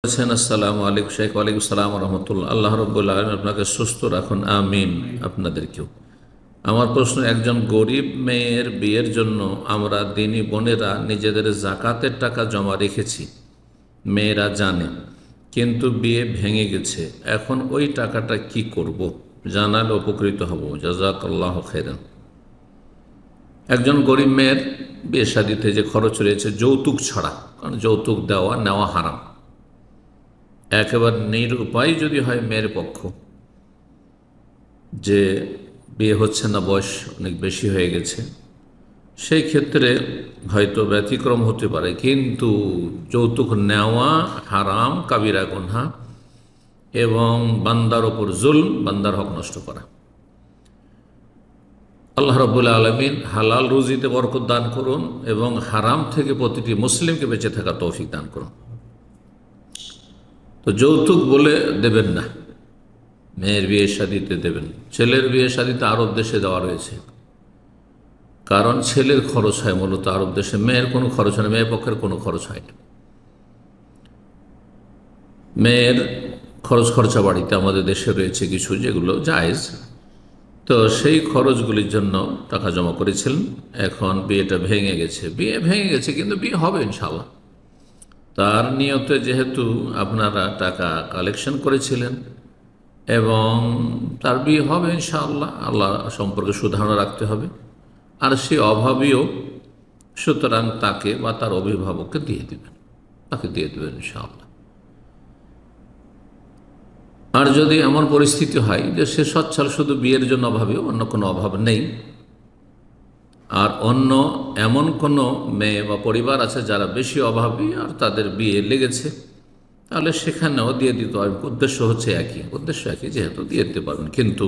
আসসালামু আলাইকুম শেখ। ওয়ালাইকুম আসসালাম রহমতুল্লাহ। আল্লাহ রব্বুল আলামিন আপনাকে সুস্থ রাখুন, আমিন। আপনাদেরকেও। আমার প্রশ্ন, একজন গরিব মেয়ের বিয়ের জন্য আমরা দিনী বোনেরা নিজেদের জাকাতের টাকা জমা রেখেছি, মেয়েরা জানে, কিন্তু বিয়ে ভেঙে গেছে। এখন ওই টাকাটা কি করব? জানালে উপকৃত হব, জাযাকাল্লাহ খাইরান। একজন গরিব মেয়ের বিয়ে শাদীতে যে খরচ রয়েছে যৌতুক ছাড়া, কারণ যৌতুক দেওয়া নেওয়া হারাম, একেবারে নিরুপায় যদি হয় মেয়ের পক্ষ, যে বিয়ে হচ্ছে না, বয়স অনেক বেশি হয়ে গেছে, সেই ক্ষেত্রে হয়তো ব্যতিক্রম হতে পারে, কিন্তু যৌতুক নেওয়া হারাম, কাবিরা গুনহা, এবং বান্দার ওপর জুলম, বান্দার হক নষ্ট করা। আল্লাহ রাব্বুল আলামিন হালাল রুজিতে বরকত দান করুন এবং হারাম থেকে প্রতিটি মুসলিমকে বেঁচে থাকার তৌফিক দান করুন। তো যৌতুক বলে দেবেন না, মেয়ের বিয়ে শাদীতে দেবেন। ছেলের বিয়ে শাদীতে আরব দেশে দেওয়া রয়েছে, কারণ ছেলের খরচ হয় মূলত আরব দেশে, মেয়ের কোনো খরচ হয় না, মেয়ের পক্ষের কোনো খরচ হয় না। মেয়ের খরচ খরচা বাড়িতে আমাদের দেশে রয়েছে কিছু, যেগুলো জায়েজ। তো সেই খরচগুলির জন্য টাকা জমা করেছিলেন, এখন বিয়েটা ভেঙে গেছে। বিয়ে ভেঙে গেছে, কিন্তু বিয়ে হবে ইনশাআল্লাহ। তার নিয়তে যেহেতু আপনারা টাকা কালেকশন করেছিলেন এবং তার বিয়ে হবে ইনশাআল্লাহ, আল্লাহ সম্পর্কে সুধারণা রাখতে হবে। আর সে অভাবীও, সুতরাং তাকে বা তার অভিভাবককে দিয়ে দেবেন, তাকে দিয়ে দেবেন ইনশাআল্লাহ। আর যদি এমন পরিস্থিতি হয় যে সে সচ্ছল, শুধু বিয়ের জন্য অভাবী, অন্য কোনো অভাব নেই, আর অন্য এমন কোনো মেয়ে বা পরিবার আছে যারা বেশি অভাবী আর তাদের বিয়ে লেগেছে, তাহলে সেখানেও দিয়ে দিতে হবে। উদ্দেশ্য হচ্ছে একই, উদ্দেশ্য একই, যেহেতু দিয়ে দিতে পারবেন। কিন্তু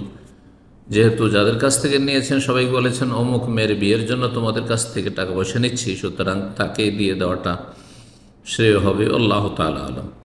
যেহেতু যাদের কাছ থেকে নিয়েছেন সবাই বলেছেন অমুক মেয়ের বিয়ের জন্য তোমাদের কাছ থেকে টাকা পয়সা নিচ্ছি, সুতরাং তাকে দিয়ে দেওয়াটা শ্রেয় হবে। আল্লাহ তাআলা আলাম।